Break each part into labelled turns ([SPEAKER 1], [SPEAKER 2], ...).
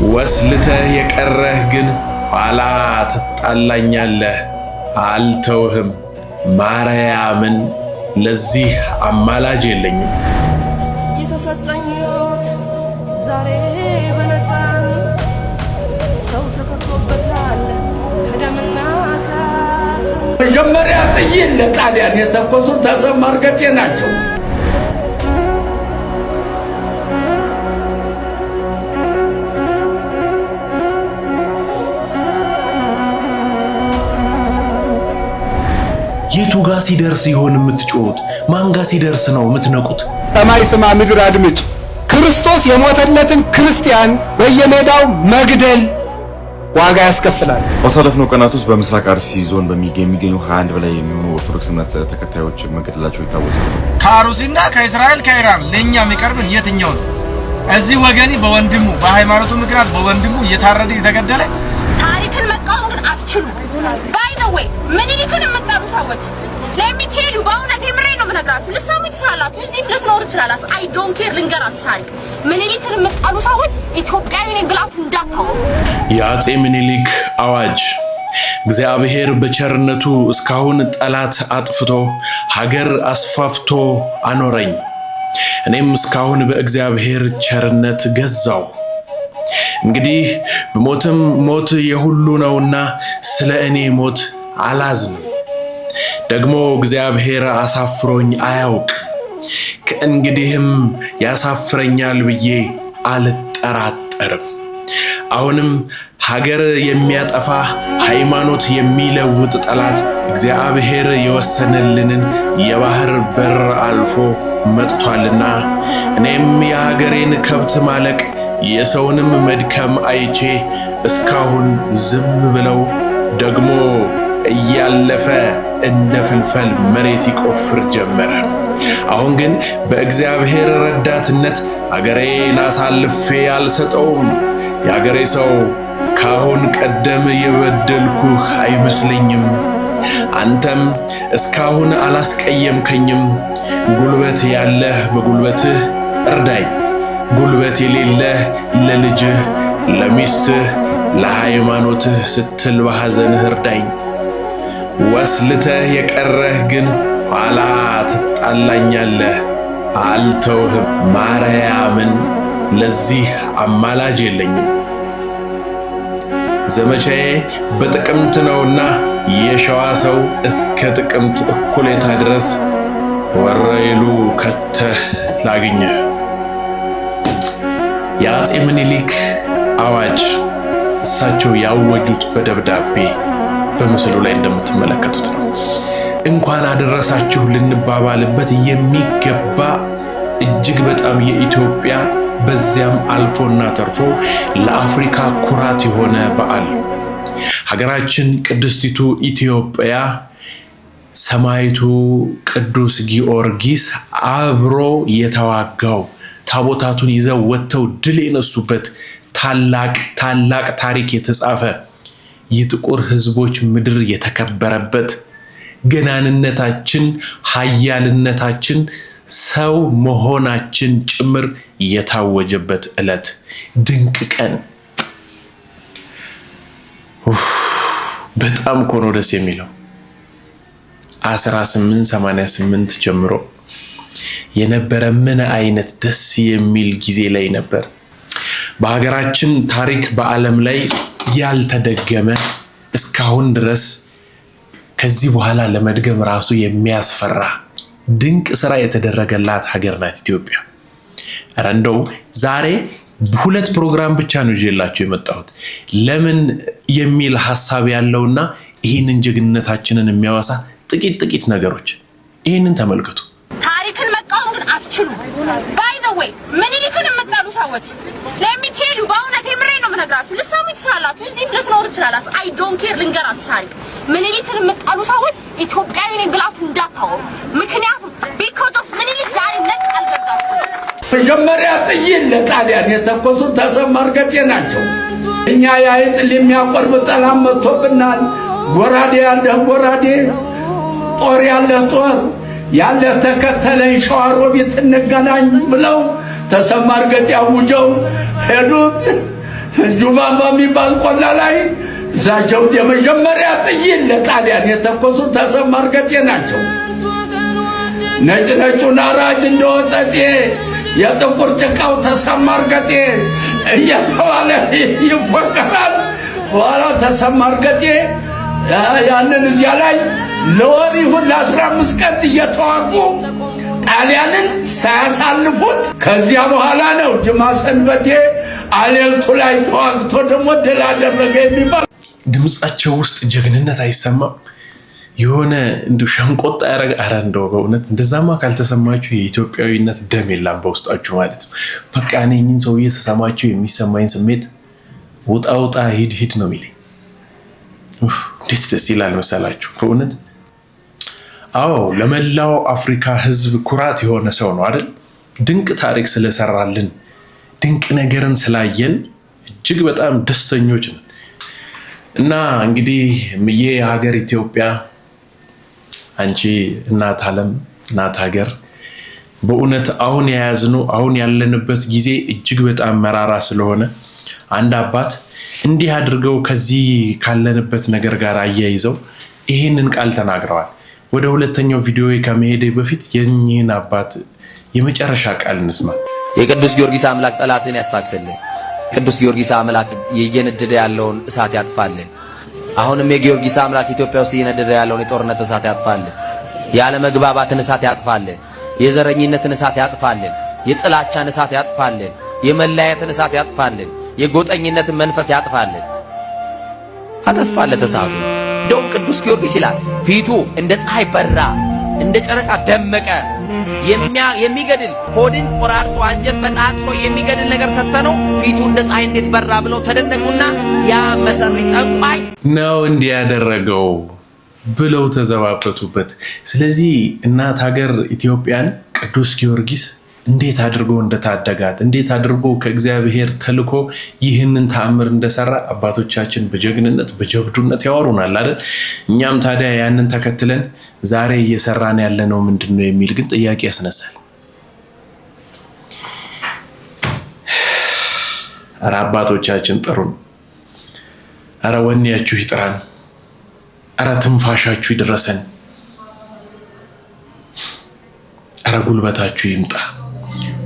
[SPEAKER 1] ወስልተህ የቀረህ ግን ኋላ ትጣላኛለህ። አልተውህም ማርያምን ለዚህ አማላጅ የለኝም።
[SPEAKER 2] የተሰጠኝ ሕይወት ዛሬ በነፃነት ሰው ተከፍቶበታል ከደምና ከአጥንት።
[SPEAKER 3] መጀመሪያ ጥይት ለጣሊያን የተኮሱት ተሰማ እርገጤ ናቸው።
[SPEAKER 1] የቱ ጋ ሲደርስ ይሆን የምትጮሁት? ማን ጋ ሲደርስ ነው የምትነቁት?
[SPEAKER 4] ሰማይ ስማ ምድር አድምጭ። ክርስቶስ የሞተለትን ክርስቲያን በየሜዳው መግደል ዋጋ ያስከፍላል።
[SPEAKER 5] ባሳለፍነው ቀናት ውስጥ በምስራቅ አርሲ ዞን የሚገኙ 21 በላይ የሚሆኑ ኦርቶዶክስ እምነት ተከታዮች መገደላቸው ይታወሳል።
[SPEAKER 6] ከሩሲያና ከእስራኤል ከኢራን ለኛ የሚቀርብን የትኛው ነው? እዚህ ወገኒ በወንድሙ በሃይማኖቱ ምክንያት በወንድሙ እየታረደ የተገደለ
[SPEAKER 7] ታሪክን መቃወም አትችሉ። ባይ ዘ ዌይ ምኒልክን የምትጠሩ ሰዎች ለሚቴሉ በእውነት የምሬ ነው የምነግራችሁ። ልትሰሙ ትችላላችሁ፣ እዚህ ልትኖሩ ትችላላችሁ። አይ ዶንት ኬር። ልንገራችሁ ታሪክ ምኒልክን የምትጠሩ ሰዎች ኢትዮጵያዊ ነኝ ብላችሁ እንዳታወሩ።
[SPEAKER 1] የአፄ ምኒልክ አዋጅ። እግዚአብሔር በቸርነቱ እስካሁን ጠላት አጥፍቶ ሀገር አስፋፍቶ አኖረኝ። እኔም እስካሁን በእግዚአብሔር ቸርነት ገዛው። እንግዲህ በሞትም ሞት የሁሉ ነውና ስለ እኔ ሞት አላዝንም። ደግሞ እግዚአብሔር አሳፍሮኝ አያውቅ፣ ከእንግዲህም ያሳፍረኛል ብዬ አልጠራጠርም። አሁንም ሀገር የሚያጠፋ ሃይማኖት የሚለውጥ ጠላት እግዚአብሔር የወሰነልንን የባህር በር አልፎ መጥቷልና እኔም የሀገሬን ከብት ማለቅ የሰውንም መድከም አይቼ እስካሁን ዝም ብለው ደግሞ እያለፈ እንደ ፍልፈል መሬት ይቆፍር ጀመረ። አሁን ግን በእግዚአብሔር ረዳትነት አገሬን አሳልፌ አልሰጠውም። የአገሬ ሰው ካሁን ቀደም የበደልኩህ አይመስለኝም። አንተም እስካሁን አላስቀየምከኝም። ጉልበት ያለህ በጉልበትህ እርዳኝ፣ ጉልበት የሌለህ ለልጅህ፣ ለሚስትህ፣ ለሃይማኖትህ ስትል በሐዘንህ እርዳኝ። ወስልተህ የቀረህ ግን ኋላ ትጣላኛለህ። አልተውህም ማርያምን ለዚህ አማላጅ የለኝም። ዘመቻዬ በጥቅምት ነውና የሸዋ ሰው እስከ ጥቅምት እኩሌታ ድረስ ወረይሉ ከተህ ላግኘህ። የአፄ ምኒልክ አዋጅ እሳቸው ያወጁት በደብዳቤ በምስሉ ላይ እንደምትመለከቱት ነው። እንኳን አደረሳችሁ ልንባባልበት የሚገባ እጅግ በጣም የኢትዮጵያ በዚያም አልፎና ተርፎ ለአፍሪካ ኩራት የሆነ በዓል። ሀገራችን ቅድስቲቱ ኢትዮጵያ ሰማዕቱ ቅዱስ ጊዮርጊስ አብሮ የተዋጋው ታቦታቱን ይዘው ወጥተው ድል የነሱበት ታላቅ ታሪክ የተጻፈ የጥቁር ሕዝቦች ምድር የተከበረበት ገናንነታችን፣ ኃያልነታችን፣ ሰው መሆናችን ጭምር የታወጀበት ዕለት ድንቅ ቀን። በጣም እኮ ነው ደስ የሚለው። 1888 ጀምሮ የነበረ ምን አይነት ደስ የሚል ጊዜ ላይ ነበር። በሀገራችን ታሪክ በዓለም ላይ ያልተደገመ እስካሁን ድረስ ከዚህ በኋላ ለመድገም ራሱ የሚያስፈራ ድንቅ ስራ የተደረገላት ሀገር ናት ኢትዮጵያ። ኧረ እንደው ዛሬ 2 ፕሮግራም ብቻ ነው ይዤላችሁ የመጣሁት። ለምን የሚል ሐሳብ ያለውና ይህንን ጀግንነታችንን የሚያወሳ ጥቂት ነገሮች፣ ይህንን ተመልከቱ።
[SPEAKER 7] ታሪክን መቃወም ግን አትችሉ። ባይ ዘ ዌይ ምኒልክን የምትጠሉ ሰዎች ለሚቴሉ በእውነት የምሬ ነው የምነግራችሁ። ልትሰሙ ትችላላችሁ፣ እዚህ ልትኖሩ ትችላላችሁ። አይ ዶንት ኬር። ልንገራችሁ ታሪክ ምኒልክን የምትጠሉ ሰዎች ኢትዮጵያዊ ነኝ ብላችሁ እንዳታወሩ። ምክንያቱም ቢኮዝ ኦፍ ምኒልክ ዛሬ ነጥ አልገዛችሁ።
[SPEAKER 3] መጀመሪያ ጥይት ለጣሊያን የተኮሱት ተሰማ እርገጤ ናቸው። እኛ የአይጥ የሚያቆርብ ጠላት መጥቶብናል። ጎራዴ ያለህ ጎራዴ፣ ጦር ያለህ ጦር ያለህ ተከተለኝ ሸዋሮቢት እንገናኝ ብለው ተሰማ እርገጤ አውጀው ሄዱት። ጁማማ የሚባል ቆላ ላይ እሳቸው የመጀመሪያ ጥይት ለጣሊያን የተኮሱት ተሰማ እርገጤ ናቸው። ነጭ ነጩን አራጅ እንደወጠጤ የጥቁር ጭቃው ተሰማ እርገጤ እየተባለ ይፎከራል። በኋላ ተሰማ እርገጤ ያንን እዚያ ላይ ለወር ይሁን ለ15 ቀን እየተዋጉ ጣሊያንን ሳያሳልፉት ከዚያ በኋላ ነው ጅማ ሰንበቴ አሌልቱ ላይ ተዋግቶ ደግሞ ድል አደረገ የሚባል።
[SPEAKER 1] ድምጻቸው ውስጥ ጀግንነት አይሰማም? የሆነ እንዲሁ ሸንቆጣ ያረጋ። ኧረ እንደው በእውነት እንደዛማ ካልተሰማችሁ የኢትዮጵያዊነት ደም የለም በውስጣችሁ ማለት ነው። በቃ እኔ እኚህን ሰውዬ ስሰማቸው የሚሰማኝ ስሜት ውጣ ውጣ ሂድ ሂድ ነው የሚለኝ። እንዴት ደስ ይላል መሰላችሁ በእውነት። አዎ ለመላው አፍሪካ ሕዝብ ኩራት የሆነ ሰው ነው አይደል? ድንቅ ታሪክ ስለሰራልን ድንቅ ነገርን ስላየን እጅግ በጣም ደስተኞች ነን። እና እንግዲህ ምዬ ሀገር ኢትዮጵያ፣ አንቺ እናት ዓለም እናት ሀገር፣ በእውነት አሁን የያዝነው አሁን ያለንበት ጊዜ እጅግ በጣም መራራ ስለሆነ አንድ አባት እንዲህ አድርገው ከዚህ ካለንበት ነገር ጋር አያይዘው ይህንን ቃል ተናግረዋል። ወደ ሁለተኛው ቪዲዮ ከመሄዴ በፊት የኚህን አባት የመጨረሻ ቃል እንስማ።
[SPEAKER 8] የቅዱስ ጊዮርጊስ አምላክ ጠላትን ያስታክስልን። ቅዱስ ጊዮርጊስ አምላክ እየነደደ ያለውን እሳት ያጥፋልን። አሁንም የጊዮርጊስ አምላክ ኢትዮጵያ ውስጥ እየነደደ ያለውን የጦርነት እሳት ያጥፋልን። ያለመግባባትን እሳት ያጥፋልን። የዘረኝነትን እሳት ያጥፋልን። የጥላቻን እሳት ያጥፋልን። የመለያየትን እሳት ያጥፋልን። የጎጠኝነትን መንፈስ ያጥፋልን። አጠፋለት እሳቱ። እንደውም ቅዱስ ጊዮርጊስ ይላል ፊቱ እንደ ፀሐይ በራ፣ እንደ ጨረቃ ደመቀ። የሚገድል ሆድን ቆራርጦ አንጀት በጣጥሶ የሚገድል ነገር ሰተነው ፊቱ እንደ ፀሐይ እንዴት በራ ብለው ተደነቁና ያ መሰሪ ጠንቋይ
[SPEAKER 1] ነው እንዲህ ያደረገው ብለው ተዘባበቱበት። ስለዚህ እናት ሀገር ኢትዮጵያን ቅዱስ ጊዮርጊስ እንዴት አድርጎ እንደታደጋት እንዴት አድርጎ ከእግዚአብሔር ተልኮ ይህንን ተአምር እንደሰራ አባቶቻችን በጀግንነት በጀብዱነት ያወሩናል አይደል? እኛም ታዲያ ያንን ተከትለን ዛሬ እየሰራን ያለነው ምንድነው የሚል ግን ጥያቄ ያስነሳል። ኧረ አባቶቻችን ጥሩን፣ ኧረ ወኔያችሁ ይጥራን፣ ኧረ ትንፋሻችሁ ይድረሰን፣ ኧረ ጉልበታችሁ ይምጣ፣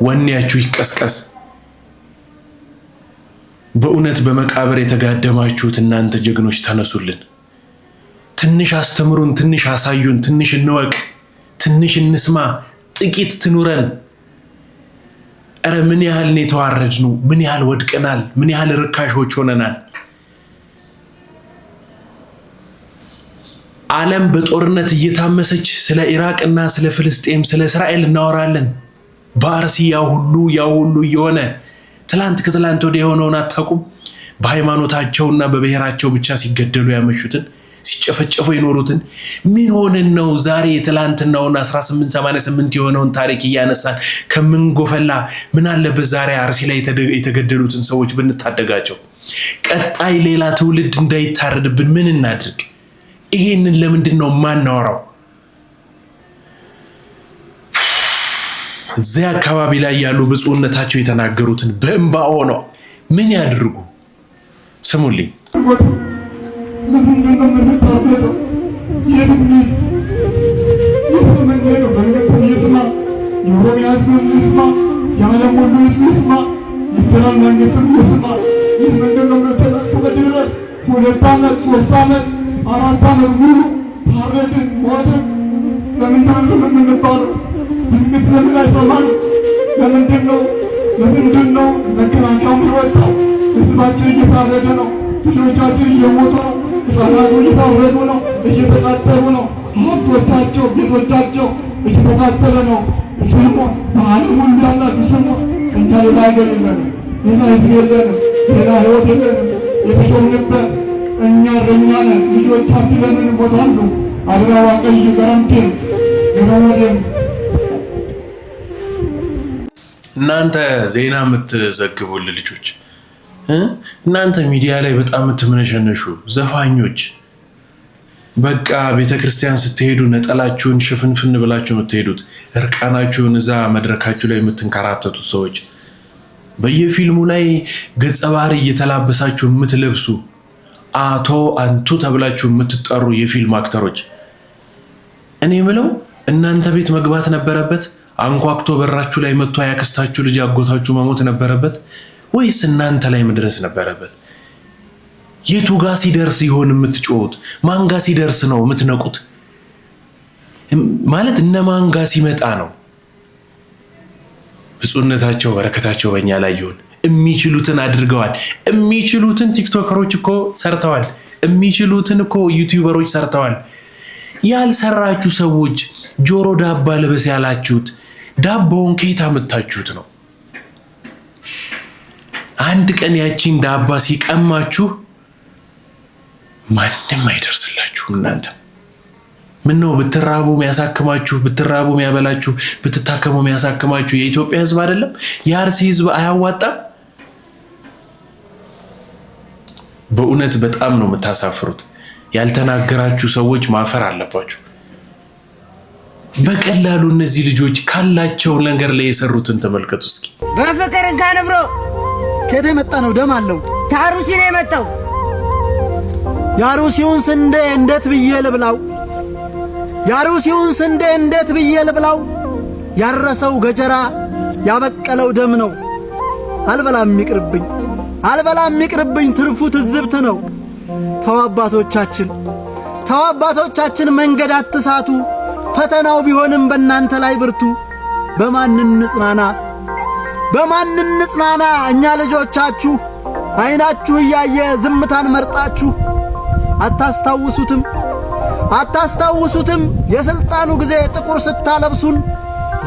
[SPEAKER 1] ወኔያችሁ ይቀስቀስ። በእውነት በመቃብር የተጋደማችሁት እናንተ ጀግኖች ተነሱልን። ትንሽ አስተምሩን፣ ትንሽ አሳዩን፣ ትንሽ እንወቅ፣ ትንሽ እንስማ፣ ጥቂት ትኑረን። ኧረ ምን ያህል ነው የተዋረድነው? ምን ያህል ወድቀናል? ምን ያህል ርካሾች ሆነናል? ዓለም በጦርነት እየታመሰች ስለ ኢራቅና ስለ ፍልስጤም ስለ እስራኤል እናወራለን። በአርሲ ያው ሁሉ እየሆነ ትላንት ከትላንት ወዲያ የሆነውን አታውቁም? በሃይማኖታቸውና በብሔራቸው ብቻ ሲገደሉ ያመሹትን ሲጨፈጨፉ የኖሩትን ምን ሆነን ነው ዛሬ ትላንትናውን 1888 የሆነውን ታሪክ እያነሳን ከምንጎፈላ? ምን አለበት ዛሬ አርሲ ላይ የተገደሉትን ሰዎች ብንታደጋቸው? ቀጣይ ሌላ ትውልድ እንዳይታረድብን ምን እናድርግ? ይሄንን ለምንድን ነው ማናወራው? እዚያ አካባቢ ላይ ያሉ ብፁዕነታቸው የተናገሩትን በእንባ ሆነው ምን ያድርጉ? ስሙልኝ።
[SPEAKER 9] ለምንድን ነው መከላከያው የወጣው? ህዝባችን እየታረደ ነው። ልጆቻችን እየሞቱ ነው። ህፃናቱ እየታረዱ ነው፣ እየተቃጠሉ ነው። ሀብቶቻቸው፣ ቤቶቻቸው እየተቃጠለ ነው። ስሙ በዓለም ሁሉ ያላችሁ ስሙ። እኛ ሌላ ሀገር የለንም፣ ሌላ ህዝብ የለንም፣ ሌላ ህይወት የለንም። የተሾምንበት እኛ እረኛ ነን። ልጆቻችን ለምን ይሞታሉ? አድራዋ ቀይ ገረምቴን ገረወደን
[SPEAKER 1] እናንተ ዜና የምትዘግቡልን ልጆች፣ እናንተ ሚዲያ ላይ በጣም የምትመነሸነሹ ዘፋኞች፣ በቃ ቤተክርስቲያን ስትሄዱ ነጠላችሁን ሽፍንፍን ብላችሁ የምትሄዱት እርቃናችሁን እዛ መድረካችሁ ላይ የምትንከራተቱት ሰዎች በየፊልሙ ላይ ገጸ ባህሪ እየተላበሳችሁ የምትለብሱ አቶ አንቱ ተብላችሁ የምትጠሩ የፊልም አክተሮች እኔ ምለው እናንተ ቤት መግባት ነበረበት? አንኳኩቶ በራችሁ ላይ መጥቶ ያክስታችሁ ልጅ አጎታችሁ መሞት ነበረበት ወይስ እናንተ ላይ መድረስ ነበረበት? የቱ ጋር ሲደርስ ይሆን የምትጮሁት? ማን ጋር ሲደርስ ነው የምትነቁት? ማለት እነማን ጋር ሲመጣ ነው? ብፁዕነታቸው በረከታቸው በእኛ ላይ ይሁን። የሚችሉትን አድርገዋል። የሚችሉትን ቲክቶከሮች እኮ ሰርተዋል። የሚችሉትን እኮ ዩቲዩበሮች ሰርተዋል። ያልሰራችሁ ሰዎች ጆሮ ዳባ ልበስ ያላችሁት ዳባውን ከየት አመጣችሁት ነው? አንድ ቀን ያቺን ዳባ ሲቀማችሁ ማንም አይደርስላችሁም። እናንተ ምነው ብትራቡ የሚያሳክማችሁ፣ ብትራቡ የሚያበላችሁ፣ ብትታከሙ የሚያሳክማችሁ የኢትዮጵያ ሕዝብ አይደለም? የአርሲ ሕዝብ አያዋጣም? በእውነት በጣም ነው የምታሳፍሩት። ያልተናገራችሁ ሰዎች ማፈር አለባችሁ። በቀላሉ እነዚህ ልጆች ካላቸው ነገር ላይ የሰሩትን ተመልከቱ እስኪ።
[SPEAKER 10] በፍቅር እንካንብሮ
[SPEAKER 4] ከየት የመጣ ነው? ደም አለው።
[SPEAKER 10] ታሩሲ ነው የመጣው።
[SPEAKER 4] ያሩሲውን ስንዴ እንዴት ብዬ ልብላው? ያሩሲውን ስንዴ እንዴት ብዬ ልብላው? ያረሰው ገጀራ ያበቀለው ደም ነው። አልበላም ይቅርብኝ፣ አልበላም ይቅርብኝ፣ ትርፉ ትዝብት ነው። ተው አባቶቻችን መንገድ አትሳቱ። ፈተናው ቢሆንም በእናንተ ላይ ብርቱ። በማን እንጽናና እኛ ልጆቻችሁ? አይናችሁ እያየ ዝምታን መርጣችሁ አታስታውሱትም? የስልጣኑ ጊዜ ጥቁር ስታለብሱን፣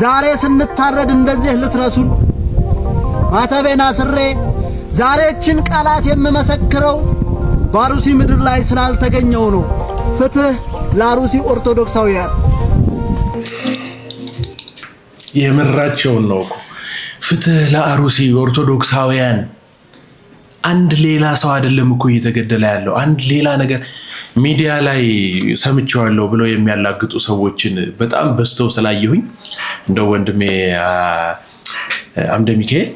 [SPEAKER 4] ዛሬ ስንታረድ እንደዚህ ልትረሱን። ማተቤና ስሬ ዛሬችን ቃላት የምመሰክረው በአሩሲ ምድር ላይ ስላልተገኘው ነው። ፍትህ ለአሩሲ ኦርቶዶክሳውያን።
[SPEAKER 1] የምራቸውን ነው እኮ ፍትህ ለአሩሲ ኦርቶዶክሳውያን። አንድ ሌላ ሰው አይደለም እኮ እየተገደለ ያለው። አንድ ሌላ ነገር ሚዲያ ላይ ሰምቼዋለሁ ብለው የሚያላግጡ ሰዎችን በጣም በዝተው ስላየሁኝ እንደው ወንድሜ አምደ ሚካኤል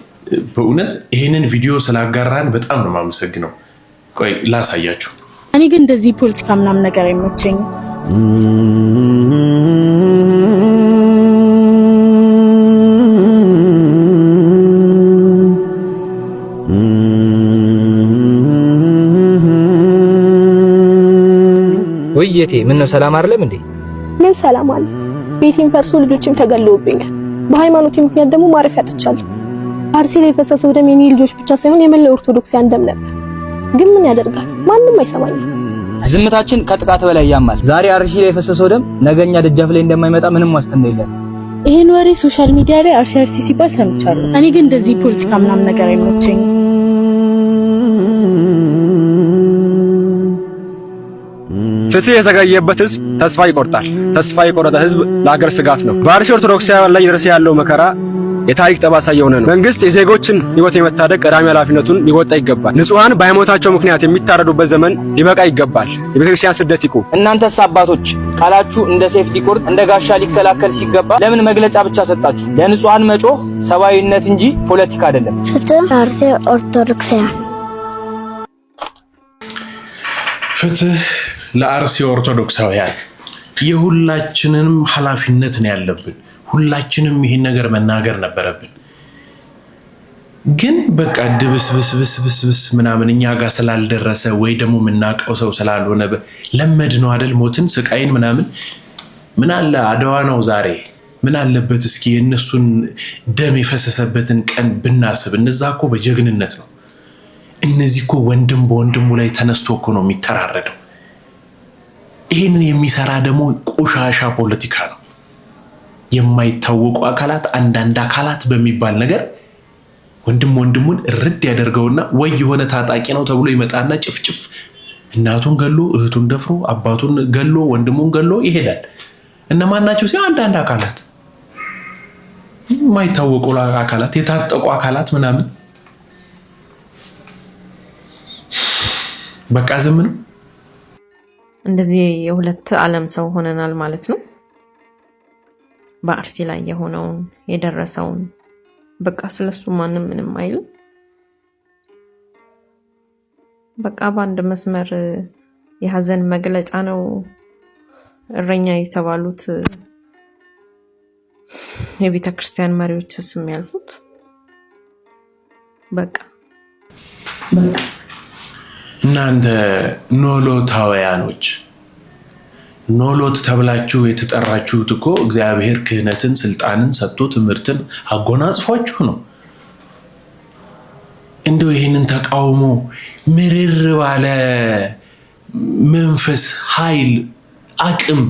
[SPEAKER 1] በእውነት ይሄንን ቪዲዮ ስላጋራን በጣም ነው የማመሰግነው። ቆይ ላሳያችሁ።
[SPEAKER 11] እኔ ግን እንደዚህ ፖለቲካ ምናምን ነገር አይመቸኝም።
[SPEAKER 12] ወይዬቴ ምን ነው ሰላም አይደለም እንዴ?
[SPEAKER 11] ምን ሰላም አለ? ቤቴን ፈርሶ ልጆችም ተገለውብኛል። በሃይማኖቴ ምክንያት ደግሞ ማረፊያ አጥቻለሁ። አርሲ ላይ የፈሰሰው ደም የኔ ልጆች ብቻ ሳይሆን የመላው ኦርቶዶክሳውያን ደም ነበር። ግን ምን ያደርጋል ማንም አይሰማኝም።
[SPEAKER 12] ዝምታችን ከጥቃት በላይ ያማል። ዛሬ አርሲ ላይ የፈሰሰው ደም ነገኛ ደጃፍ ላይ እንደማይመጣ ምንም ዋስትና የለም።
[SPEAKER 11] ይሄን ወሬ ሶሻል ሚዲያ ላይ አርሲ ሲባል ሰምቻለሁ። እኔ ግን እንደዚህ ፖለቲካ ምናምን ነገር አይመቸኝም።
[SPEAKER 13] ፍትህ የዘገየበት ህዝብ ተስፋ ይቆርጣል። ተስፋ የቆረጠ ህዝብ ለሀገር ስጋት ነው። በአርሲ ኦርቶዶክሳውያን ላይ የደረሰ ያለው መከራ የታሪክ ጠባሳ የሆነ ነው። መንግስት የዜጎችን ህይወት የመታደግ ቀዳሚ ኃላፊነቱን ሊወጣ ይገባል። ንጹሃን በሃይማኖታቸው ምክንያት የሚታረዱበት ዘመን ሊበቃ ይገባል። የቤተክርስቲያን ስደት ይቁም።
[SPEAKER 12] እናንተስ አባቶች ቃላችሁ እንደ ሴፍቲ ኮርት እንደ ጋሻ ሊከላከል ሲገባ ለምን መግለጫ ብቻ ሰጣችሁ? ለንጹሃን መጮህ ሰብአዊነት እንጂ ፖለቲካ አይደለም።
[SPEAKER 14] ፍትህ ለአርሲ ኦርቶዶክሳውያን።
[SPEAKER 1] ፍትህ ለአርሲ ኦርቶዶክሳውያን። የሁላችንንም ኃላፊነት ነው ያለብን። ሁላችንም ይሄን ነገር መናገር ነበረብን። ግን በቃ ድብስብስብስብስ ምናምን እኛ ጋር ስላልደረሰ ወይ ደግሞ የምናውቀው ሰው ስላልሆነ ለመድ ነው አይደል? ሞትን ስቃይን ምናምን ምን አለ አድዋ ነው ዛሬ። ምን አለበት እስኪ የእነሱን ደም የፈሰሰበትን ቀን ብናስብ። እነዛ እኮ በጀግንነት ነው። እነዚህ እኮ ወንድም በወንድሙ ላይ ተነስቶ እኮ ነው የሚተራረደው። ይህንን የሚሰራ ደግሞ ቆሻሻ ፖለቲካ ነው። የማይታወቁ አካላት፣ አንዳንድ አካላት በሚባል ነገር ወንድም ወንድሙን ርድ ያደርገውና ወይ የሆነ ታጣቂ ነው ተብሎ ይመጣና ጭፍጭፍ እናቱን ገሎ እህቱን ደፍሮ አባቱን ገሎ ወንድሙን ገሎ ይሄዳል። እነማን ናቸው? አንዳንድ አካላት፣ የማይታወቁ አካላት፣ የታጠቁ አካላት ምናምን በቃ ዝም ነው።
[SPEAKER 15] እንደዚህ የሁለት ዓለም ሰው ሆነናል ማለት ነው። በአርሲ ላይ የሆነውን የደረሰውን በቃ ስለሱ ማንም ምንም አይልም። በቃ በአንድ መስመር የሀዘን መግለጫ ነው እረኛ የተባሉት የቤተ ክርስቲያን መሪዎች ስም ያልፉት። በቃ
[SPEAKER 1] እናንተ ኖሎታውያኖች ኖሎት ተብላችሁ የተጠራችሁት እኮ እግዚአብሔር ክህነትን ስልጣንን ሰጥቶ ትምህርትን አጎናጽፏችሁ ነው። እንደው ይህንን ተቃውሞ ምርር ባለ መንፈስ ኃይል አቅም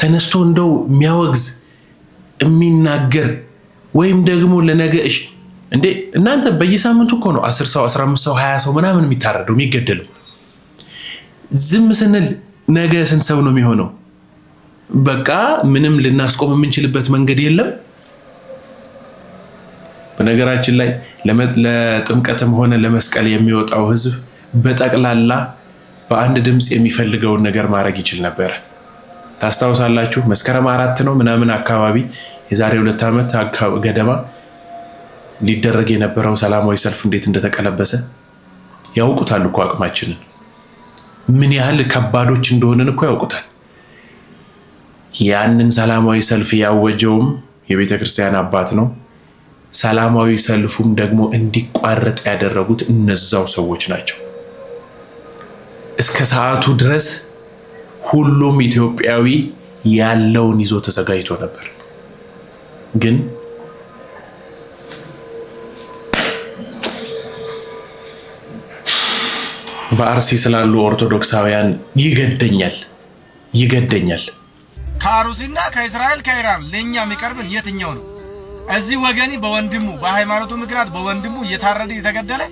[SPEAKER 1] ተነስቶ እንደው የሚያወግዝ የሚናገር ወይም ደግሞ ለነገሽ እንዴ እናንተ በየሳምንቱ እኮ ነው 10 ሰው 15 ሰው 20 ሰው ምናምን የሚታረደው የሚገደለው። ዝም ስንል ነገ ስንት ሰው ነው የሚሆነው? በቃ ምንም ልናስቆም የምንችልበት መንገድ የለም። በነገራችን ላይ ለጥምቀትም ሆነ ለመስቀል የሚወጣው ህዝብ በጠቅላላ በአንድ ድምፅ የሚፈልገውን ነገር ማድረግ ይችል ነበር። ታስታውሳላችሁ? መስከረም 4 ነው ምናምን አካባቢ የዛሬ 2 ዓመት ገደማ ሊደረግ የነበረው ሰላማዊ ሰልፍ እንዴት እንደተቀለበሰ ያውቁታል እኮ አቅማችንን ምን ያህል ከባዶች እንደሆነን እኮ ያውቁታል። ያንን ሰላማዊ ሰልፍ ያወጀውም የቤተ ክርስቲያን አባት ነው። ሰላማዊ ሰልፉም ደግሞ እንዲቋረጥ ያደረጉት እነዛው ሰዎች ናቸው። እስከ ሰዓቱ ድረስ ሁሉም ኢትዮጵያዊ ያለውን ይዞ ተዘጋጅቶ ነበር። ግን በአርሲ ስላሉ ኦርቶዶክሳውያን ይገደኛል።
[SPEAKER 6] ከአሩሲና ከእስራኤል ከኢራን ለኛ የሚቀርብን የትኛው ነው? እዚህ ወገኒ በወንድሙ በሃይማኖቱ ምክንያት በወንድሙ እየታረደ እየተገደለ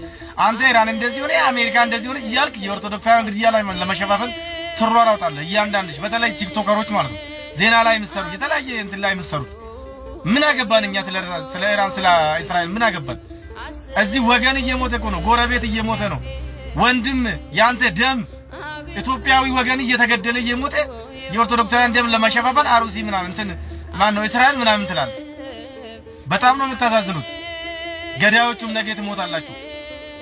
[SPEAKER 6] አንተ ኢራን እንደዚህ ሆነ አሜሪካ እንደዚህ ሆነ እያልክ የኦርቶዶክሳውያን ግድያ ላይ ለመሸፋፈን ትሯሯጣለህ። እያንዳንድሽ በተለይ ቲክቶከሮች ማለት ነው ዜና ላይ ምሰሩ የተለያየ እንትን ላይ ምሰሩ ምን አገባን እኛ ስለ ኢራን ስለ እስራኤል ምን አገባን? እዚህ ወገን እየሞተ እኮ ነው፣ ጎረቤት እየሞተ ነው። ወንድም ያንተ ደም ኢትዮጵያዊ ወገን እየተገደለ እየሞተ የኦርቶዶክሳውያን ደም ለማሸፋፈን አሩሲ ምናምን እንትን ማን ነው እስራኤል ምናምን ትላል። በጣም ነው የምታሳዝኑት። ገዳዮቹም ነገ ትሞታላችሁ።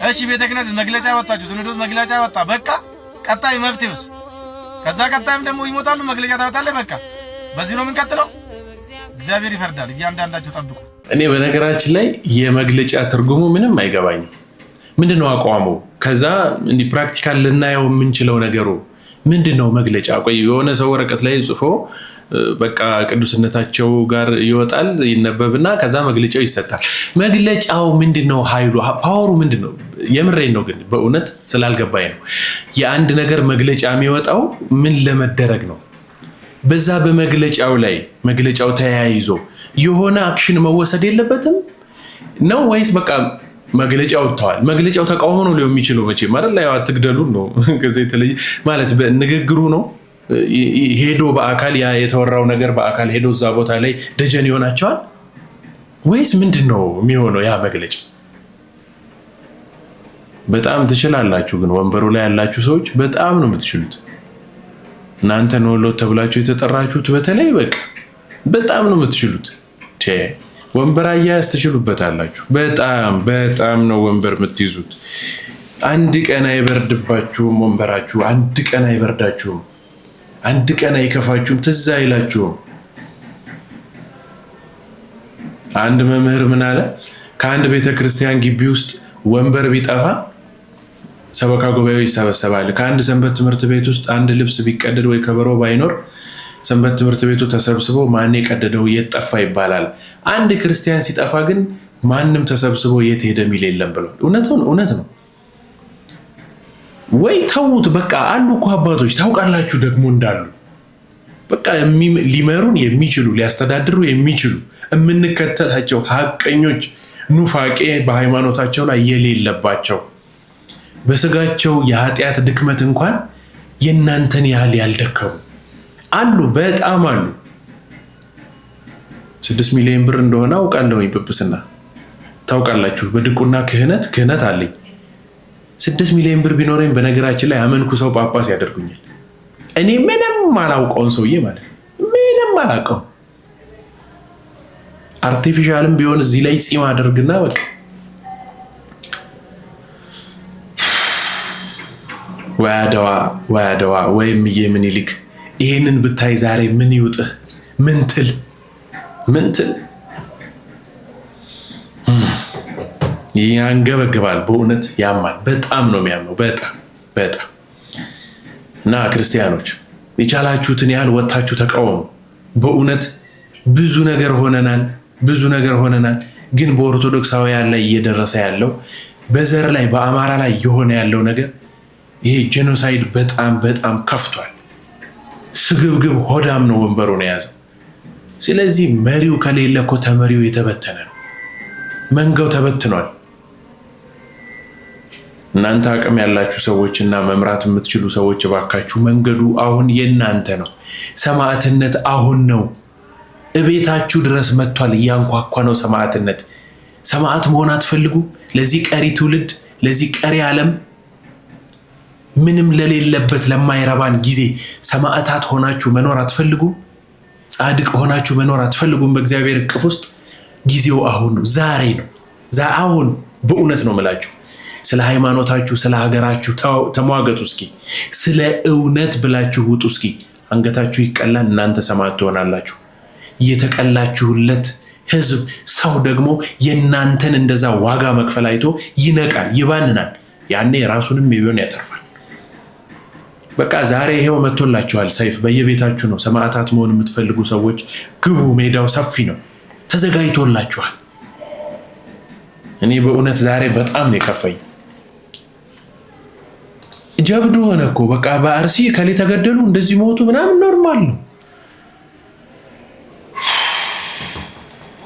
[SPEAKER 6] እሺ ቤተ ክህነት መግለጫ ያወጣችሁ፣ ሲኖዶስ መግለጫ ያወጣ፣ በቃ ቀጣይ መፍትሄውስ? ከዛ ቀጣይም ደግሞ ይሞታሉ፣ መግለጫ ታወጣለህ። በቃ በዚህ ነው የምንቀጥለው። እግዚአብሔር ይፈርዳል። እያንዳንዳችሁ ጠብቁ።
[SPEAKER 1] እኔ በነገራችን ላይ የመግለጫ ትርጉሙ ምንም አይገባኝም። ምንድነው አቋሙ? ከዛ እንዲህ ፕራክቲካል ልናየው የምንችለው ነገሩ ምንድነው? መግለጫ ቆይ የሆነ ሰው ወረቀት ላይ ጽፎ በቃ ቅዱስነታቸው ጋር ይወጣል ይነበብና ከዛ መግለጫው ይሰጣል። መግለጫው ምንድነው? ኃይሉ ፓወሩ ምንድነው? የምሬን ነው ግን በእውነት ስላልገባኝ ነው። የአንድ ነገር መግለጫ የሚወጣው ምን ለመደረግ ነው? በዛ በመግለጫው ላይ መግለጫው ተያይዞ የሆነ አክሽን መወሰድ የለበትም ነው ወይስ በቃ መግለጫው ወጥቷል? መግለጫው ተቃውሞ ነው ሊሆን የሚችለው መቼ ማለት ላይ አትግደሉ ነው ከዚህ የተለየ ማለት በንግግሩ ነው ሄዶ በአካል ያ የተወራው ነገር በአካል ሄዶ እዛ ቦታ ላይ ደጀን ይሆናቸዋል ወይስ ምንድነው የሚሆነው? ያ መግለጫ በጣም ትችላላችሁ፣ ግን ወንበሩ ላይ ያላችሁ ሰዎች በጣም ነው የምትችሉት። እናንተ ኖሎ ተብላችሁ የተጠራችሁት በተለይ በቃ በጣም ነው የምትችሉት። ወንበር አያያዝ ትችሉበታላችሁ። በጣም ነው ወንበር የምትይዙት። አንድ ቀን አይበርድባችሁም ወንበራችሁ፣ አንድ ቀን አይበርዳችሁም፣ አንድ ቀን አይከፋችሁም፣ ትዝ አይላችሁም። አንድ መምህር ምን አለ? ከአንድ ቤተክርስቲያን ግቢ ውስጥ ወንበር ቢጠፋ ሰበካ ጉባኤው ይሰበሰባል። ከአንድ ሰንበት ትምህርት ቤት ውስጥ አንድ ልብስ ቢቀደድ ወይ ከበሮ ባይኖር ሰንበት ትምህርት ቤቱ ተሰብስቦ ማን የቀደደው የት ጠፋ ይባላል። አንድ ክርስቲያን ሲጠፋ ግን ማንም ተሰብስቦ የት ሄደ የሚል የለም ብሏል። እውነት ነው ወይ? ተዉት በቃ። አሉ እኮ አባቶች ታውቃላችሁ ደግሞ እንዳሉ በቃ ሊመሩን የሚችሉ ሊያስተዳድሩ የሚችሉ የምንከተላቸው ሀቀኞች ኑፋቄ በሃይማኖታቸው ላይ የሌለባቸው በስጋቸው የኃጢአት ድክመት እንኳን የእናንተን ያህል ያልደከሙ አሉ፣ በጣም አሉ። 6 ሚሊዮን ብር እንደሆነ አውቃለሁኝ። ጵጵስና ታውቃላችሁ። በድቁና ክህነት አለኝ። 6 ሚሊዮን ብር ቢኖረኝ በነገራችን ላይ አመንኩ ሰው ጳጳስ ያደርጉኛል። እኔ ምንም አላውቀውን ሰውዬ ማለት ምንም አላውቀውን አርቲፊሻልም ቢሆን እዚህ ላይ ጺም አድርግና በቃ ወያደዋ ወይም ምኒልክ ይሄንን ብታይ ዛሬ ምን ይውጥህ? ምን ትል ያንገበግባል። በእውነት ያማል። በጣም ነው የሚያምነው። በጣም እና ክርስቲያኖች የቻላችሁትን ያህል ወጣችሁ ተቃወሙ። በእውነት ብዙ ነገር ሆነናል። ግን በኦርቶዶክሳውያን ላይ እየደረሰ ያለው በዘር ላይ በአማራ ላይ የሆነ ያለው ነገር ይሄ ጄኖሳይድ በጣም ከፍቷል። ስግብግብ ሆዳም ነው ወንበሩን የያዘው። ስለዚህ መሪው ከሌለ እኮ ተመሪው የተበተነ ነው። መንጋው ተበትኗል። እናንተ አቅም ያላችሁ ሰዎች እና መምራት የምትችሉ ሰዎች እባካችሁ መንገዱ አሁን የእናንተ ነው። ሰማዕትነት አሁን ነው። እቤታችሁ ድረስ መጥቷል። እያንኳኳ ነው ሰማዕትነት። ሰማዕት መሆን አትፈልጉ? ለዚህ ቀሪ ትውልድ፣ ለዚህ ቀሪ ዓለም ምንም ለሌለበት ለማይረባን ጊዜ ሰማዕታት ሆናችሁ መኖር አትፈልጉ? ጻድቅ ሆናችሁ መኖር አትፈልጉም? በእግዚአብሔር እቅፍ ውስጥ ጊዜው አሁን ነው። ዛሬ ነው። አሁን በእውነት ነው የምላችሁ። ስለ ሃይማኖታችሁ፣ ስለ ሀገራችሁ ተሟገቱ እስኪ። ስለ እውነት ብላችሁ ውጡ እስኪ። አንገታችሁ ይቀላል፣ እናንተ ሰማዕት ትሆናላችሁ። የተቀላችሁለት ህዝብ ሰው ደግሞ የእናንተን እንደዛ ዋጋ መክፈል አይቶ ይነቃል፣ ይባንናል። ያኔ ራሱንም ቢሆን ያተርፋል። በቃ ዛሬ ይሄው መጥቶላችኋል። ሰይፍ በየቤታችሁ ነው። ሰማዕታት መሆን የምትፈልጉ ሰዎች ግቡ። ሜዳው ሰፊ ነው፣ ተዘጋጅቶላችኋል። እኔ በእውነት ዛሬ በጣም ነው የከፈኝ። ጀብዱ ሆነ እኮ በቃ በአርሲ ከሌ ተገደሉ እንደዚህ ሞቱ ምናምን ኖርማል ነው።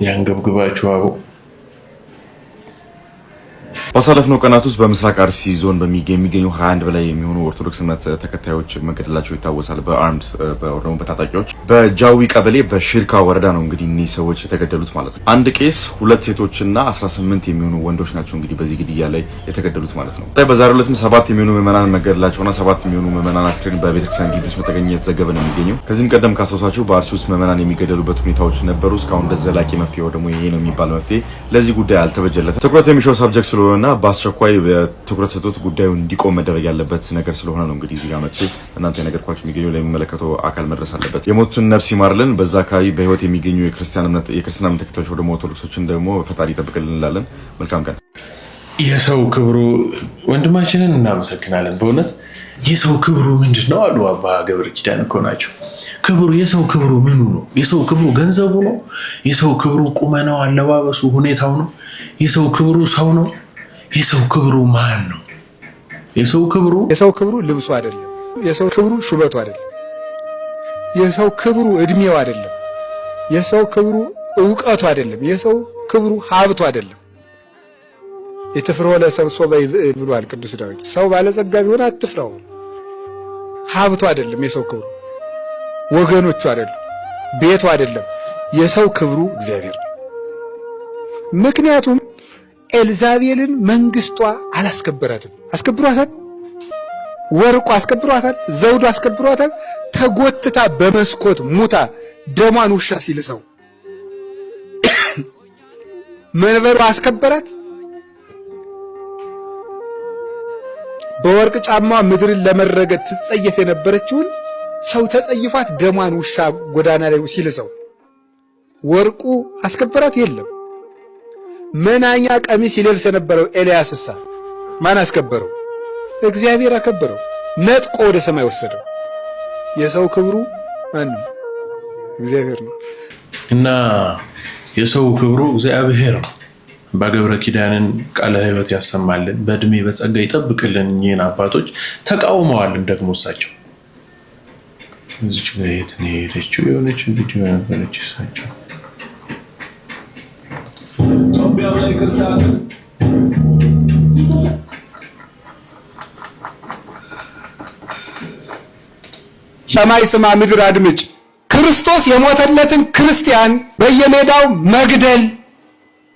[SPEAKER 1] ያንገብግባችሁ አቦ።
[SPEAKER 5] ባሳለፍነው ቀናት ውስጥ በምስራቅ አርሲ ዞን የሚገኙ 21 በላይ የሚሆኑ ኦርቶዶክስ እምነት ተከታዮች መገደላቸው ይታወሳል። በኦሮሞ በታጣቂዎች በጃዊ ቀበሌ በሽርካ ወረዳ ነው እንግዲህ እነዚህ ሰዎች የተገደሉት ማለት ነው። አንድ ቄስ፣ 2 ሴቶችና 18 የሚሆኑ ወንዶች ናቸው እንግዲህ በዚህ ግድያ ላይ የተገደሉት ማለት ነው። በዛሬው ዕለትም 7 የሚሆኑ ምዕመናን መገደላቸውና 7 የሚሆኑ ምዕመናን አስክሬን በቤተክርስቲያን ግቢ ውስጥ መተገኘ የተዘገበ ነው የሚገኘው። ከዚህም ቀደም ካስታወሳችሁ በአርሲ ውስጥ ምዕመናን የሚገደሉበት ሁኔታዎች ነበሩ። እስካሁን እንደ ዘላቂ መፍትሄው ደግሞ ይሄ ነው የሚባል መፍትሄ ለዚህ ጉዳይ አልተበጀለትም። ትኩረት የሚሻው ሳብጀክት ስለሆነ በአስቸኳይ በትኩረት ሰጥቶት ጉዳዩ እንዲቆም መደረግ ያለበት ነገር ስለሆነ ነው እንግዲህ እዚህ ጋር መጥቼ እናንተ የነገርኳችሁ የሚገኘው ለሚመለከተው አካል መድረስ አለበት። የሞቱን ነፍስ ይማርልን። በዛ አካባቢ በህይወት የሚገኙ የክርስቲያን እምነት ተከታዮች ደግሞ ኦርቶዶክሶችን ደግሞ ፈጣሪ ይጠብቅልን እንላለን። መልካም ቀን።
[SPEAKER 1] የሰው ክብሩ ወንድማችንን እናመሰግናለን። በእውነት የሰው ክብሩ ምንድን ነው አሉ አባ ገብረ ኪዳን እኮ ናቸው። ክብሩ የሰው ክብሩ ምኑ ነው? የሰው ክብሩ ገንዘቡ ነው? የሰው ክብሩ ቁመናው፣ አለባበሱ፣ ሁኔታው ነው? የሰው ክብሩ ሰው ነው? የሰው ክብሩ ማን ነው? የሰው ክብሩ
[SPEAKER 16] ልብሱ አይደለም። የሰው ክብሩ ሹመቱ አይደለም። የሰው ክብሩ እድሜው አይደለም። የሰው ክብሩ ዕውቀቱ አይደለም። የሰው ክብሩ ሀብቱ አይደለም። የትፍረው ለሰብሶ በይብእ ብሏል ቅዱስ ዳዊት። ሰው ባለጸጋ ቢሆን አትፍራው። ሀብቱ አይደለም የሰው ክብሩ፣ ወገኖቹ አይደለም፣ ቤቱ አይደለም። የሰው ክብሩ እግዚአብሔር ነው። ምክንያቱም ኤልዛቤልን መንግስቷ አላስከበራትም። አስከብሯታል። ወርቁ አስከብሯታል። ዘውዱ አስከብሯታል። ተጎትታ በመስኮት ሙታ ደሟን ውሻ ሲልሰው መንበሩ አስከበራት። በወርቅ ጫማ ምድርን ለመረገጥ ትጸየፍ የነበረችውን ሰው ተጸይፏት ደሟን ውሻ ጎዳና ላይ ሲልሰው ወርቁ አስከበራት? የለም። መናኛ ቀሚስ ይለብስ የነበረው ኤልያስሳ ማን አስከበረው? እግዚአብሔር አከበረው። ነጥቆ ወደ ሰማይ ወሰደው። የሰው ክብሩ ማን ነው? እግዚአብሔር ነው።
[SPEAKER 1] እና የሰው ክብሩ እግዚአብሔር ነው። በገብረ ኪዳንን ቃለ ሕይወት ያሰማልን፣ በእድሜ በጸጋ ይጠብቅልን። እኚህን አባቶች ተቃውመዋልን ደግሞ እሳቸው። እዚች ጋር የት ነው የሄደችው? የሆነች ቪዲዮ ነበረች እሳቸው
[SPEAKER 16] ሰማይ ስማ ምድር አድምጭ። ክርስቶስ የሞተለትን ክርስቲያን በየሜዳው መግደል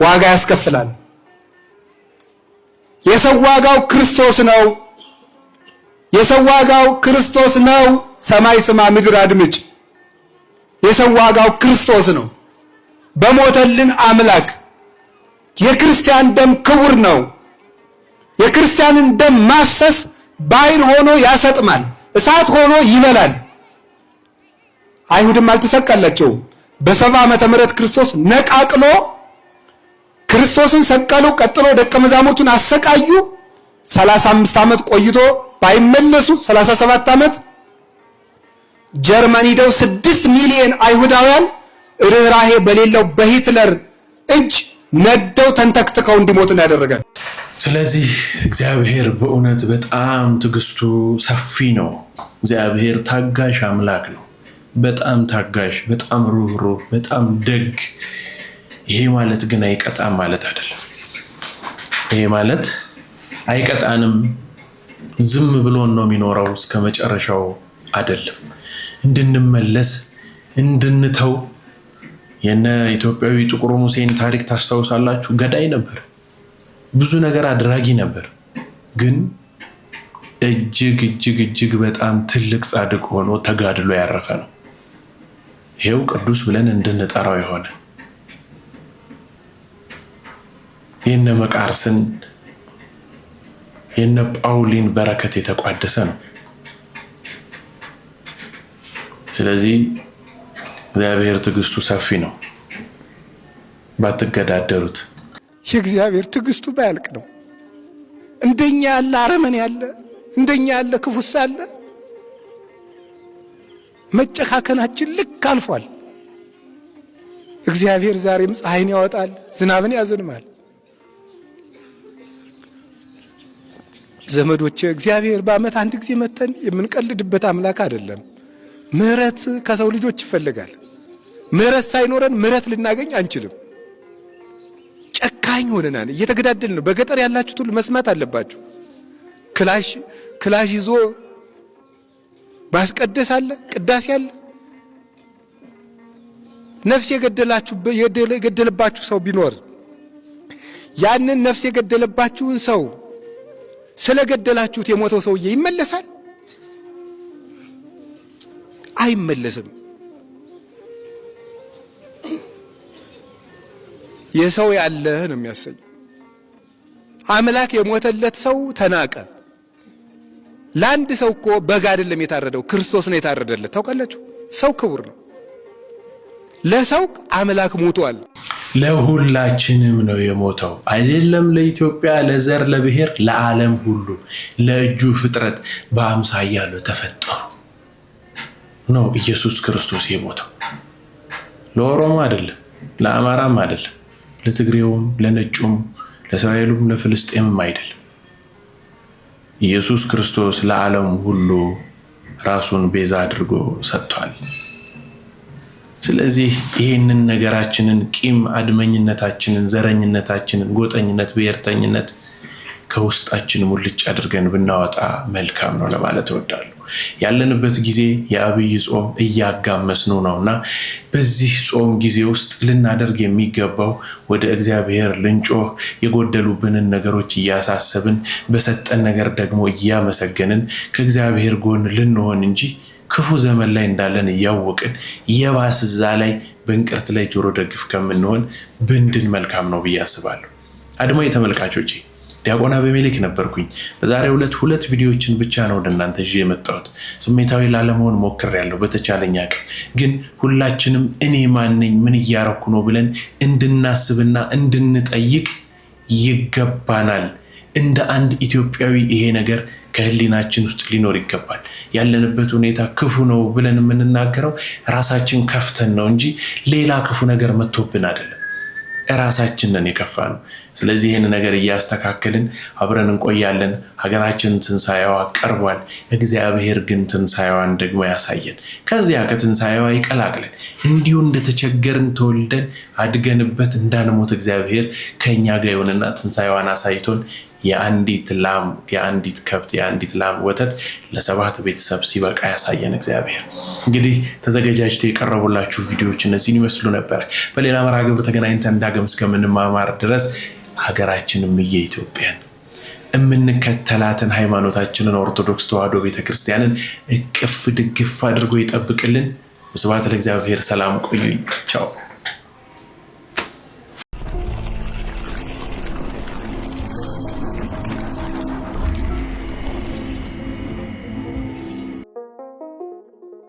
[SPEAKER 16] ዋጋ ያስከፍላል። የሰው ዋጋው ክርስቶስ ነው። የሰው ዋጋው ክርስቶስ ነው። ሰማይ ስማ ምድር አድምጭ። የሰው ዋጋው ክርስቶስ ነው። በሞተልን አምላክ። የክርስቲያን ደም ክቡር ነው። የክርስቲያንን ደም ማፍሰስ ባሕር ሆኖ ያሰጥማል፣ እሳት ሆኖ ይበላል። አይሁድም አልተሰቀላቸውም። በ70 ዓመተ ምህረት ክርስቶስ ነቃቅሎ ክርስቶስን ሰቀሉ። ቀጥሎ ደቀ መዛሙርቱን አሰቃዩ። 35 ዓመት ቆይቶ ባይመለሱ 37 ዓመት ጀርመን ሄደው 6 ሚሊዮን አይሁዳውያን ርኅራሄ በሌለው በሂትለር እጅ ነደው ተንተክትከው እንዲሞቱ ያደረጋል።
[SPEAKER 1] ስለዚህ እግዚአብሔር በእውነት በጣም ትዕግስቱ ሰፊ ነው። እግዚአብሔር ታጋሽ አምላክ ነው። በጣም ታጋሽ፣ በጣም ሩህሩህ፣ በጣም ደግ። ይሄ ማለት ግን አይቀጣም ማለት አይደለም። ይሄ ማለት አይቀጣንም፣ ዝም ብሎን ነው የሚኖረው እስከ መጨረሻው አይደለም። እንድንመለስ እንድንተው። የነ ኢትዮጵያዊ ጥቁሩ ሙሴን ታሪክ ታስታውሳላችሁ? ገዳይ ነበር፣ ብዙ ነገር አድራጊ ነበር፣ ግን እጅግ እጅግ እጅግ በጣም ትልቅ ጻድቅ ሆኖ ተጋድሎ ያረፈ ነው። ይሄው ቅዱስ ብለን እንድንጠራው የሆነ የነ መቃርስን የነ ጳውሊን በረከት የተቋደሰ ነው። ስለዚህ እግዚአብሔር ትዕግስቱ ሰፊ ነው። ባትገዳደሩት።
[SPEAKER 16] የእግዚአብሔር ትዕግስቱ ባያልቅ ነው። እንደኛ ያለ አረመኔ ያለ፣ እንደኛ ያለ ክፉስ አለ። መጨካከናችን ልክ አልፏል። እግዚአብሔር ዛሬም ፀሐይን ያወጣል፣ ዝናብን ያዘንማል። ዘመዶቼ እግዚአብሔር በዓመት አንድ ጊዜ መተን የምንቀልድበት አምላክ አይደለም። ምህረት ከሰው ልጆች ይፈልጋል። ምህረት ሳይኖረን ምህረት ልናገኝ አንችልም። ጨካኝ ሆነናል፣ እየተገዳደልን ነው። በገጠር ያላችሁት ሁሉ መስማት አለባችሁ። ክላሽ ይዞ ማስቀደስ አለ፣ ቅዳሴ አለ። ነፍስ የገደለባችሁ ሰው ቢኖር ያንን ነፍስ የገደለባችሁን ሰው ስለገደላችሁት የሞተው ሰውዬ ይመለሳል? አይመለስም። የሰው ያለህ ነው የሚያሰኝ። አምላክ የሞተለት ሰው ተናቀ። ለአንድ ሰው እኮ በግ አይደለም የታረደው፣ ክርስቶስ ነው የታረደለት። ታውቃላችሁ? ሰው ክቡር ነው። ለሰው አምላክ ሞቷል።
[SPEAKER 1] ለሁላችንም ነው የሞተው። አይደለም ለኢትዮጵያ፣ ለዘር፣ ለብሔር፣ ለዓለም ሁሉ ለእጁ ፍጥረት በአምሳያ ለተፈጠሩ ነው ኢየሱስ ክርስቶስ የሞተው። ለኦሮሞ አይደለም፣ ለአማራም አይደለም፣ ለትግሬውም፣ ለነጩም፣ ለእስራኤሉም፣ ለፍልስጤምም አይደለም። ኢየሱስ ክርስቶስ ለዓለም ሁሉ ራሱን ቤዛ አድርጎ ሰጥቷል። ስለዚህ ይህንን ነገራችንን፣ ቂም አድመኝነታችንን፣ ዘረኝነታችንን፣ ጎጠኝነት፣ ብሔርተኝነት ከውስጣችን ሙልጭ አድርገን ብናወጣ መልካም ነው ለማለት እወዳለሁ። ያለንበት ጊዜ የአብይ ጾም እያጋመስኑ ነውና በዚህ ጾም ጊዜ ውስጥ ልናደርግ የሚገባው ወደ እግዚአብሔር ልንጮህ፣ የጎደሉብንን ነገሮች እያሳሰብን፣ በሰጠን ነገር ደግሞ እያመሰገንን ከእግዚአብሔር ጎን ልንሆን እንጂ ክፉ ዘመን ላይ እንዳለን እያወቅን የባስ እዛ ላይ በእንቅርት ላይ ጆሮ ደግፍ ከምንሆን ብንድን መልካም ነው ብዬ አስባለሁ። አድማጭ ተመልካቾቼ ዲያቆን አቤሜሌክ ነበርኩኝ። በዛሬው ዕለት 2 ቪዲዮዎችን ብቻ ነው ወደ እናንተ ይዤ የመጣሁት። ስሜታዊ ላለመሆን ሞክሬያለሁ በተቻለኝ አቅም። ግን ሁላችንም እኔ ማን ነኝ፣ ምን እያረኩ ነው ብለን እንድናስብና እንድንጠይቅ ይገባናል። እንደ አንድ ኢትዮጵያዊ ይሄ ነገር ከህሊናችን ውስጥ ሊኖር ይገባል። ያለንበት ሁኔታ ክፉ ነው ብለን የምንናገረው ራሳችን ከፍተን ነው እንጂ ሌላ ክፉ ነገር መጥቶብን አይደለም። ራሳችንን የከፋ ነው። ስለዚህ ይህን ነገር እያስተካከልን አብረን እንቆያለን። ሀገራችን ትንሳኤዋ ቀርቧል። እግዚአብሔር ግን ትንሳኤዋን ደግሞ ያሳየን። ከዚያ ከትንሳኤዋ ይቀላቅለን። እንዲሁ እንደተቸገርን ተወልደን አድገንበት እንዳንሞት እግዚአብሔር ከኛ ጋር ይሁንና ትንሳኤዋን አሳይቶን የአንዲት ላም፣ የአንዲት ከብት፣ የአንዲት ላም ወተት ለ7 ቤተሰብ ሲበቃ ያሳየን እግዚአብሔር። እንግዲህ ተዘጋጃጅተው የቀረቡላችሁ ቪዲዮዎች እነዚህን ይመስሉ ነበር። በሌላ መርሃ ግብር ተገናኝተን ዳግም እስከምንማማር ድረስ ሀገራችንም የኢትዮጵያን የምንከተላትን ሃይማኖታችንን ኦርቶዶክስ ተዋሕዶ ቤተክርስቲያንን እቅፍ ድግፍ አድርጎ ይጠብቅልን። ስብሐት ለእግዚአብሔር። ሰላም ቆዩኝ። ቻው